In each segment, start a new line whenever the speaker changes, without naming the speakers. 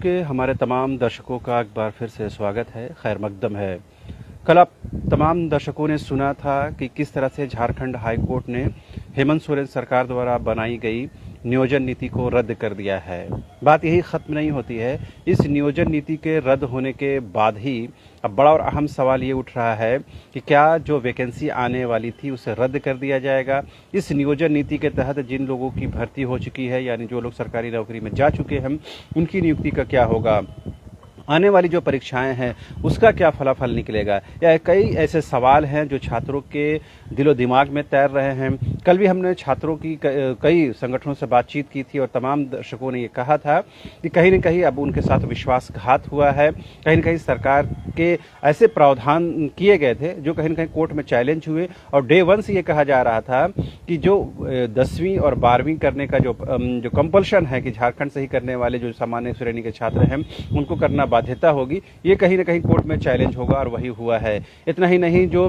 के हमारे तमाम दर्शकों का एक बार फिर से स्वागत है, खैर मकदम है। कल आप तमाम दर्शकों ने सुना था कि किस तरह से झारखंड हाई कोर्ट ने हेमंत सोरेन सरकार द्वारा बनाई गई नियोजन नीति को रद्द कर दिया है। बात यही ख़त्म नहीं होती है। इस नियोजन नीति के रद्द होने के बाद ही अब बड़ा और अहम सवाल ये उठ रहा है कि क्या जो वैकेंसी आने वाली थी उसे रद्द कर दिया जाएगा। इस नियोजन नीति के तहत जिन लोगों की भर्ती हो चुकी है, यानी जो लोग सरकारी नौकरी में जा चुके हैं, उनकी नियुक्ति का क्या होगा, आने वाली जो परीक्षाएं हैं उसका क्या फलाफल निकलेगा, या कई ऐसे सवाल हैं जो छात्रों के दिलो दिमाग में तैर रहे हैं। कल भी हमने छात्रों की कई संगठनों से बातचीत की थी और तमाम दर्शकों ने ये कहा था कि कहीं न कहीं अब उनके साथ विश्वासघात हुआ है। कहीं न कहीं सरकार के ऐसे प्रावधान किए गए थे जो कहीं न कहीं कोर्ट में चैलेंज हुए और डे वन से ये कहा जा रहा था कि जो 10वीं और 12वीं करने का जो कंपल्शन है कि झारखंड से ही करने वाले जो सामान्य श्रेणी के छात्र हैं उनको करना बाध्यता होगी, ये कहीं ना कहीं कोर्ट में चैलेंज होगा और वही हुआ है। इतना ही नहीं, जो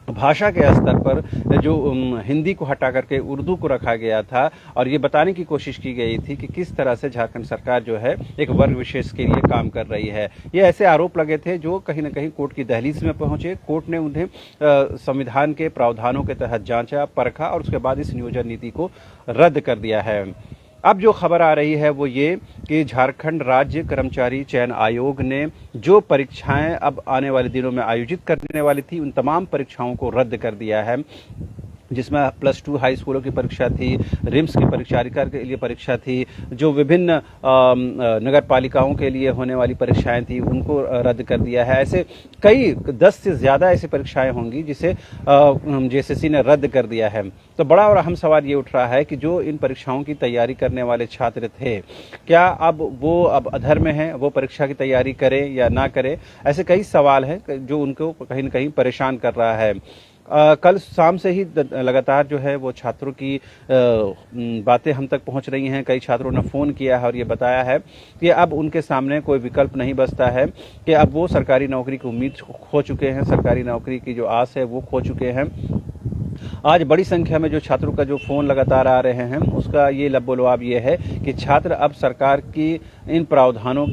भाषा के स्तर पर जो हिंदी को हटा करके उर्दू को रखा गया था और ये बताने की कोशिश की गई थी कि किस तरह से झारखंड सरकार जो है एक वर्ग विशेष के लिए काम कर रही है। ये ऐसे आरोप लगे थे जो कहीं ना कहीं कोर्ट की दहलीज में पहुंचे। कोर्ट ने उन्हें संविधान के प्रावधानों के तहत जांचा, परखा और उसके बाद इस नियोजन नीति को रद्द कर दिया है। अब जो खबर आ रही है वो ये कि झारखंड राज्य कर्मचारी चयन आयोग ने जो परीक्षाएं अब आने वाले दिनों में आयोजित करने वाली थी उन तमाम परीक्षाओं को रद्द कर दिया है, जिसमें +2 हाई स्कूलों की परीक्षा थी, रिम्स की परीक्षा के लिए परीक्षा थी, जो विभिन्न नगर पालिकाओं के लिए होने वाली परीक्षाएं थी उनको रद्द कर दिया है। ऐसे कई 10 से ज़्यादा ऐसी परीक्षाएं होंगी जिसे जेएसएससी ने रद्द कर दिया है। तो बड़ा और अहम सवाल ये उठ रहा है कि जो इन परीक्षाओं की तैयारी करने वाले छात्र थे, क्या अब वो अधर में हैं, वो परीक्षा की तैयारी करें या ना करें। ऐसे कई सवाल हैं जो उनको कहीं न कहीं परेशान कर रहा है। कल शाम से ही लगातार जो है वो छात्रों की बातें हम तक पहुंच रही हैं। कई छात्रों ने फ़ोन किया है और ये बताया है कि अब उनके सामने कोई विकल्प नहीं बचता है, कि अब वो सरकारी नौकरी की उम्मीद खो चुके हैं, सरकारी नौकरी की जो आस है वो खो चुके हैं। आज बड़ी संख्या में जो छात्रों का जो फ़ोन लगातार आ रहे हैं उसका ये लबोलवाब ये है कि छात्र अब सरकार की इन प्रावधानों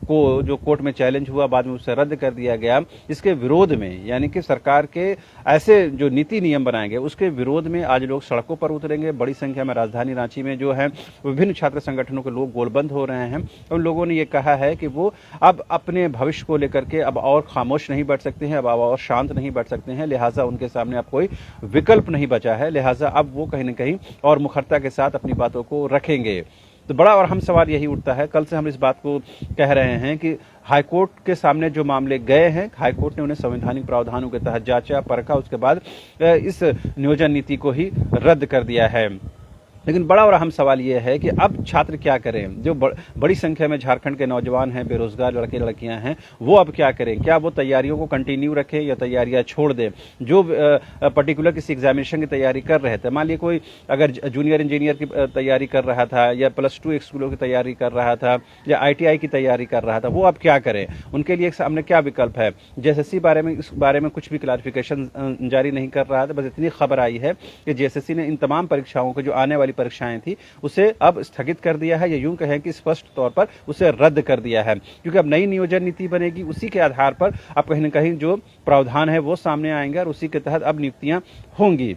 को जो कोर्ट में चैलेंज हुआ, बाद में उसे रद्द कर दिया गया, इसके विरोध में, यानी कि सरकार के ऐसे जो नीति नियम बनाए गए उसके विरोध में आज लोग सड़कों पर उतरेंगे। बड़ी संख्या में राजधानी रांची में जो है विभिन्न छात्र संगठनों के लोग गोलबंद हो रहे हैं। उन लोगों ने ये कहा है कि वो अब अपने भविष्य को लेकर के अब और खामोश नहीं बैठ सकते हैं, अब और शांत नहीं बैठ सकते हैं, लिहाजा उनके सामने अब कोई विकल्प नहीं बचा है, लिहाजा अब वो कहीं न कहीं और मुखरता के साथ अपनी बातों को रखेंगे। तो बड़ा और अहम सवाल यही उठता है। कल से हम इस बात को कह रहे हैं कि हाईकोर्ट के सामने जो मामले गए हैं, हाईकोर्ट ने उन्हें संवैधानिक प्रावधानों के तहत जांचा, परखा, उसके बाद इस नियोजन नीति को ही रद्द कर दिया है। लेकिन बड़ा और अहम सवाल ये है कि अब छात्र क्या करें। जो बड़ी संख्या में झारखंड के नौजवान हैं, बेरोजगार लड़के लड़कियां हैं, वो अब क्या करें। क्या वो तैयारियों को कंटिन्यू रखें या तैयारियां छोड़ दें। जो पर्टिकुलर किसी एग्जामिनेशन की तैयारी कर रहे थे, मान लीजिए कोई अगर जूनियर इंजीनियर की तैयारी कर रहा था या +2 स्कूलों की तैयारी कर रहा था या ITI की तैयारी कर रहा था, वो अब क्या करें। उनके लिए सामने क्या विकल्प है। जेएसएससी इस बारे में कुछ भी क्लैरिफिकेशन जारी नहीं कर रहा था। बस इतनी खबर आई है कि जेएसएससी ने इन तमाम परीक्षाओं को, जो आने वाली परीक्षाएं थी, उसे अब स्थगित कर दिया है, या यूं कहें कि स्पष्ट तौर पर उसे रद्द कर दिया है, क्योंकि अब नई नियोजन नीति बनेगी। उसी के आधार पर अब कहीं न कहीं जो प्रावधान है वो सामने आएंगे और उसी के तहत अब नियुक्तियां होंगी।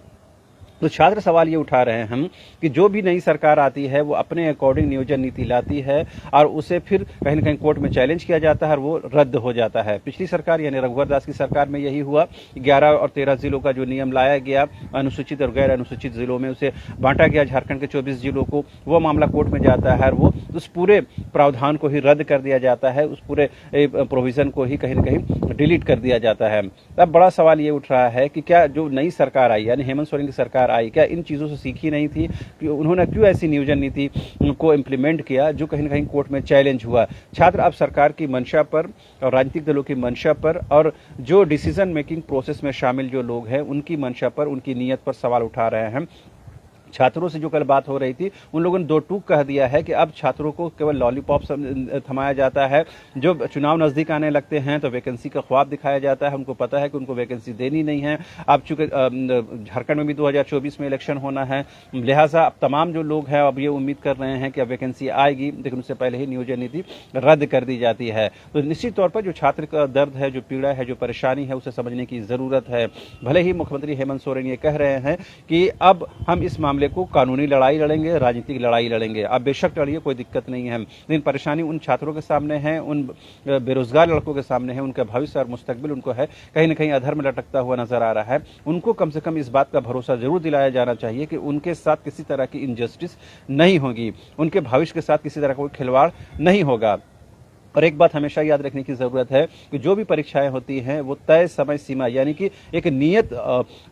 तो छात्र सवाल ये उठा रहे हैं हम कि जो भी नई सरकार आती है वो अपने अकॉर्डिंग नियोजन नीति लाती है और उसे फिर कहीं न कहीं कोर्ट में चैलेंज किया जाता है और वो रद्द हो जाता है। पिछली सरकार यानी रघुवर दास की सरकार में यही हुआ। 11 और 13 जिलों का जो नियम लाया गया, अनुसूचित और गैर अनुसूचित जिलों में उसे बांटा गया झारखंड के 24 जिलों को, वो मामला कोर्ट में जाता है और वो उस पूरे प्रावधान को ही रद्द कर दिया जाता है, उस पूरे प्रोविजन को ही कहीं न कहीं डिलीट कर दिया जाता है। अब बड़ा सवाल ये उठ रहा है कि क्या जो नई सरकार आई, यानी हेमंत सोरेन की सरकार आई, क्या इन चीज़ों से सीखी नहीं थी कि उन्होंने क्यों ऐसी नियोजन नीति को इम्प्लीमेंट किया जो कहीं न कहीं कोर्ट में चैलेंज हुआ। छात्र अब सरकार की मंशा पर और राजनीतिक दलों की मंशा पर और जो डिसीजन मेकिंग प्रोसेस में शामिल जो लोग हैं उनकी मंशा पर, उनकी नीयत पर सवाल उठा रहे हैं छात्रों से जो कल बात हो रही थी, उन लोगों ने दो टूक कह दिया है कि अब छात्रों को केवल लॉलीपॉप थमाया जाता है। जो चुनाव नज़दीक आने लगते हैं तो वैकेंसी का ख्वाब दिखाया जाता है। उनको पता है कि उनको वैकेंसी देनी नहीं है। अब चूंकि झारखंड में भी 2024 में इलेक्शन होना है, लिहाजा अब तमाम जो लोग हैं अब ये उम्मीद कर रहे हैं कि अब वैकेंसी आएगी, लेकिन उससे पहले ही नियोजन नीति रद्द कर दी जाती है। तो निश्चित तौर पर जो छात्र का दर्द है, जो पीड़ा है, जो परेशानी है, उसे समझने की ज़रूरत है। भले ही मुख्यमंत्री हेमंत सोरेन ये कह रहे हैं कि अब हम इस मामले को कानूनी लड़ाई लड़ेंगे, राजनीतिक लड़ाई लड़ेंगे। अब बेशक लड़िए, कोई दिक्कत नहीं है, लेकिन परेशानी उन छात्रों के सामने है, उन बेरोजगार लड़कों के सामने है, उनका भविष्य और मुस्तकबिल उनको है कहीं न कहीं अधर में लटकता हुआ नजर आ रहा है। उनको कम से कम इस बात का भरोसा जरूर दिलाया जाना चाहिए कि उनके साथ किसी तरह की इनजस्टिस नहीं होगी, उनके भविष्य के साथ किसी तरह का कोई खिलवाड़ नहीं होगा। और एक बात हमेशा याद रखने की ज़रूरत है कि जो भी परीक्षाएं होती हैं वो तय समय सीमा यानी कि एक नियत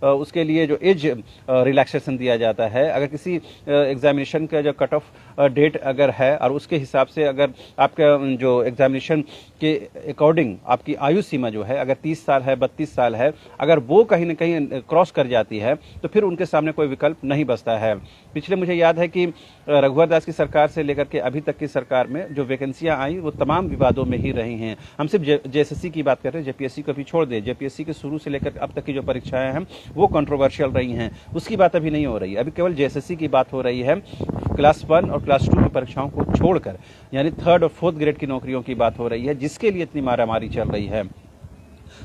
उसके लिए जो एज रिलैक्सेशन दिया जाता है। अगर किसी एग्जामिनेशन का जो कट ऑफ डेट अगर है और उसके हिसाब से अगर आपका जो एग्जामिनेशन के अकॉर्डिंग आपकी आयु सीमा जो है अगर 30 साल है, 32 साल है, अगर वो कहीं ना कहीं क्रॉस कर जाती है तो फिर उनके सामने कोई विकल्प नहीं बचता है। पिछले मुझे याद है कि रघुवर दास की सरकार से लेकर के अभी तक की सरकार में जो वैकेंसियां आई वो तमाम विवादों में ही रही हैं। हम सिर्फ जेएसएससी की बात कर रहे हैं, जेपीएससी को भी छोड़ दें। जेपीएससी के शुरू से लेकर अब तक की जो परीक्षाएं हैं वो कंट्रोवर्शियल रही हैं, उसकी बात अभी नहीं हो रही। अभी केवल जेएसएससी की बात हो रही है। क्लास 1 और क्लास 2 की परीक्षाओं को छोड़कर यानी 3rd और 4th ग्रेड की नौकरियों की बात हो रही है, जिसके लिए इतनी मारामारी चल रही है।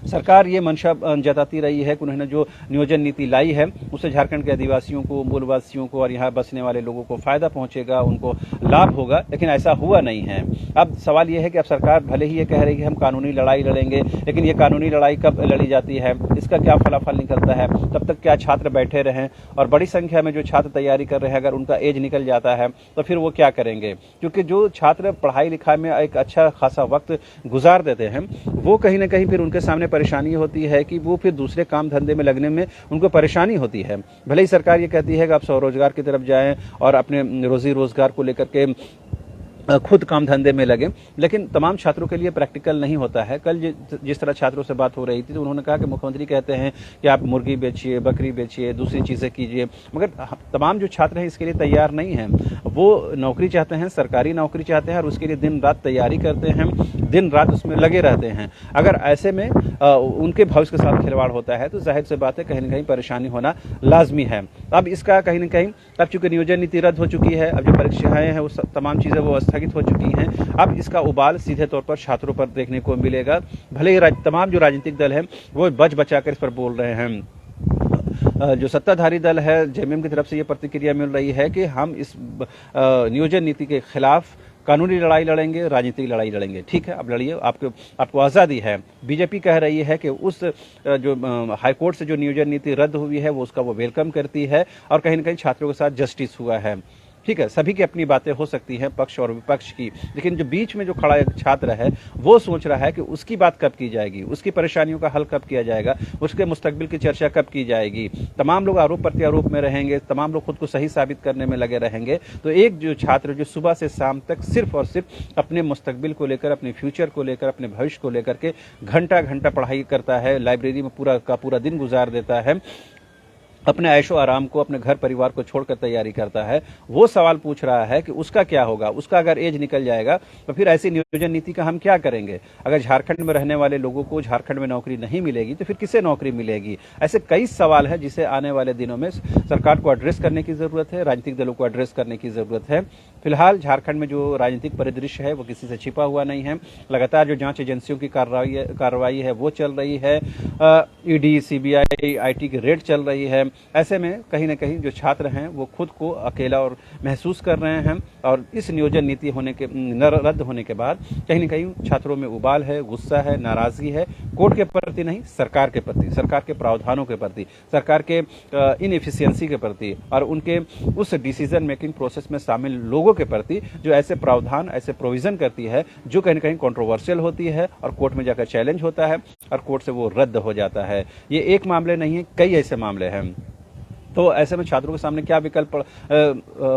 सरकार ये मंशा जताती रही है कि उन्होंने जो नियोजन नीति लाई है उससे झारखंड के आदिवासियों को, मूलवासियों को और यहाँ बसने वाले लोगों को फायदा पहुंचेगा, उनको लाभ होगा, लेकिन ऐसा हुआ नहीं है। अब सवाल ये है कि अब सरकार भले ही ये कह रही है कि हम कानूनी लड़ाई लड़ेंगे, लेकिन ये कानूनी लड़ाई कब लड़ी जाती है, इसका क्या फलाफल निकलता है, तब तक क्या छात्र बैठे रहें? और बड़ी संख्या में जो छात्र तैयारी कर रहे हैं अगर उनका एज निकल जाता है तो फिर वो क्या करेंगे? क्योंकि जो छात्र पढ़ाई लिखाई में एक अच्छा खासा वक्त गुजार देते हैं वो कहीं ना कहीं फिर उनके सामने परेशानी होती है कि वो फिर दूसरे काम धंधे में लगने में उनको परेशानी होती है। भले ही सरकार ये कहती है कि आप स्वरोजगार की तरफ जाएं और अपने रोजी रोजगार को लेकर के खुद काम धंधे में लगे, लेकिन तमाम छात्रों के लिए प्रैक्टिकल नहीं होता है। कल जिस तरह छात्रों से बात हो रही थी तो उन्होंने कहा कि मुख्यमंत्री कहते हैं कि आप मुर्गी बेचिए, बकरी बेचिए, दूसरी चीज़ें कीजिए, मगर तमाम जो छात्र हैं इसके लिए तैयार नहीं हैं। वो नौकरी चाहते हैं, सरकारी नौकरी चाहते हैं और उसके लिए दिन रात तैयारी करते हैं, दिन रात उसमें लगे रहते हैं। अगर ऐसे में उनके भविष्य के साथ खिलवाड़ होता है तो जाहिर सी बात है कहीं ना कहीं परेशानी होना लाजमी है। अब इसका कहीं ना कहीं अब चूंकि नियोजन नीति रद्द हो चुकी है, अब जो परीक्षाएं हैं वो तमाम चीज़ें वो स्थगित हो चुकी हैं, अब इसका उबाल सीधे तौर पर छात्रों पर देखने को मिलेगा। भले ही तमाम जो राजनीतिक दल हैं वो बच बचाकर इस पर बोल रहे हैं। जो सत्ताधारी दल है जेएमएम की तरफ से ये प्रतिक्रिया मिल रही है कि हम इस नियोजन नीति के खिलाफ कानूनी लड़ाई लड़ेंगे, राजनीतिक लड़ाई लड़ेंगे। ठीक है, अब लड़िए, आपको आज़ादी है। बीजेपी कह रही है कि उस जो हाईकोर्ट से जो नियोजन नीति रद्द हुई है वो उसका वो वेलकम करती है और कहीं ना कहीं छात्रों के साथ जस्टिस हुआ है। ठीक है, सभी की अपनी बातें हो सकती हैं, पक्ष और विपक्ष की, लेकिन जो बीच में जो खड़ा एक छात्र है वो सोच रहा है कि उसकी बात कब की जाएगी, उसकी परेशानियों का हल कब किया जाएगा, उसके मुस्तकबिल की चर्चा कब की जाएगी। तमाम लोग आरोप प्रत्यारोप में रहेंगे, तमाम लोग खुद को सही साबित करने में लगे रहेंगे, तो एक जो छात्र जो सुबह से शाम तक सिर्फ और सिर्फ अपने मुस्तकबिल को लेकर, अपने फ्यूचर को लेकर, अपने भविष्य को लेकर के घंटा घंटा पढ़ाई करता है, लाइब्रेरी में पूरा दिन गुजार देता है, अपने ऐशो आराम को, अपने घर परिवार को छोड़कर तैयारी करता है, वो सवाल पूछ रहा है कि उसका क्या होगा, उसका अगर एज निकल जाएगा तो फिर ऐसी नियोजन नीति का हम क्या करेंगे। अगर झारखंड में रहने वाले लोगों को झारखंड में नौकरी नहीं मिलेगी तो फिर किसे नौकरी मिलेगी। ऐसे कई सवाल हैं जिसे आने वाले दिनों में सरकार को एड्रेस करने की जरूरत है, राजनीतिक दलों को एड्रेस करने की जरूरत है। फिलहाल झारखंड में जो राजनीतिक परिदृश्य है वो किसी से छिपा हुआ नहीं है। लगातार जो जांच एजेंसियों की कार्रवाई है वो चल रही है, ईडी, सीबीआई, आईटी की रेड चल रही है। ऐसे में कहीं ना कहीं जो छात्र हैं वो खुद को अकेला और महसूस कर रहे हैं और इस नियोजन नीति रद्द होने के बाद कहीं ना कहीं छात्रों में उबाल है, गुस्सा है, नाराजगी है, कोर्ट के प्रति नहीं, सरकार के प्रति, सरकार के प्रावधानों के प्रति, सरकार के इनएफिशिएंसी के प्रति और उनके उस डिसीजन मेकिंग प्रोसेस में शामिल लोगों के प्रति जो ऐसे प्रावधान, ऐसे प्रोविजन करती है जो कहीं ना कहीं कंट्रोवर्शियल होती है और कोर्ट में जाकर चैलेंज होता है और कोर्ट से वो रद्द हो जाता है। ये एक मामले नहीं है, कई ऐसे मामले हैं। तो ऐसे में छात्रों के सामने क्या विकल्प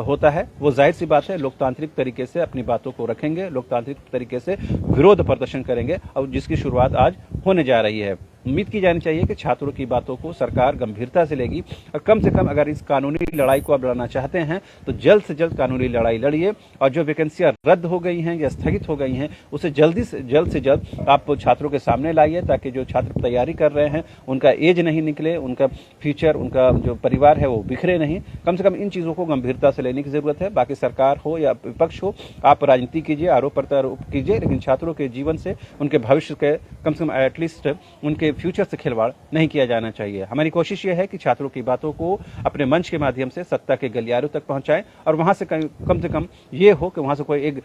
होता है? वो जाहिर सी बात है लोकतांत्रिक तरीके से अपनी बातों को रखेंगे, लोकतांत्रिक तरीके से विरोध प्रदर्शन करेंगे और जिसकी शुरुआत आज होने जा रही है। उम्मीद की जानी चाहिए कि छात्रों की बातों को सरकार गंभीरता से लेगी और कम से कम अगर इस कानूनी लड़ाई को आप लड़ना चाहते हैं तो जल्द से जल्द कानूनी लड़ाई लड़िए और जो वैकेंसियां रद्द हो गई हैं या स्थगित हो गई हैं उसे जल्द से जल्द आप छात्रों के सामने लाइए, ताकि जो छात्र तैयारी कर रहे हैं उनका एज नहीं निकले, उनका फ्यूचर, उनका जो परिवार है वो बिखरे नहीं। कम से कम इन चीज़ों को गंभीरता से लेने की जरूरत है। बाकी सरकार हो या विपक्ष हो, आप राजनीति कीजिए, आरोप प्रत्यारोप कीजिए, लेकिन छात्रों के जीवन से, उनके भविष्य के कम से कम एटलीस्ट उनके फ्यूचर से खिलवाड़ नहीं किया जाना चाहिए। हमारी कोशिश यह है कि छात्रों की बातों को अपने मंच के माध्यम से सत्ता के गलियारों तक पहुंचाएं और वहां से कम ये हो कि वहां से कोई एक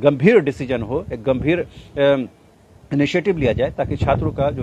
गंभीर डिसीजन हो, एक गंभीर इनिशिएटिव लिया जाए, ताकि छात्रों का जो